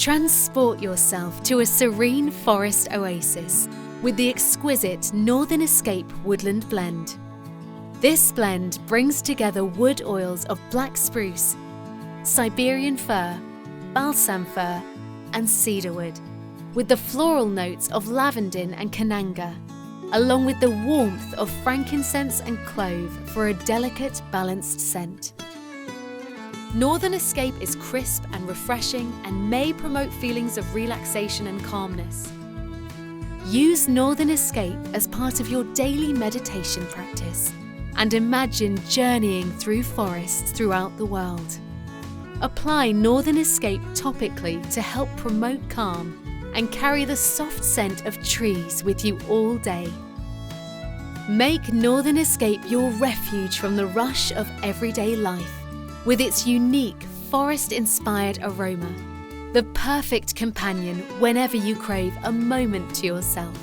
Transport yourself to a serene forest oasis with the exquisite Northern Escape Woodland Blend. This blend brings together wood oils of black spruce, Siberian fir, balsam fir, and cedarwood, with the floral notes of lavender and cananga, along with the warmth of frankincense and clove for a delicate, balanced scent. Northern Escape is crisp and refreshing and may promote feelings of relaxation and calmness. Use Northern Escape as part of your daily meditation practice and imagine journeying through forests throughout the world. Apply Northern Escape topically to help promote calm and carry the soft scent of trees with you all day. Make Northern Escape your refuge from the rush of everyday life with its unique forest-inspired aroma, the perfect companion whenever you crave a moment to yourself.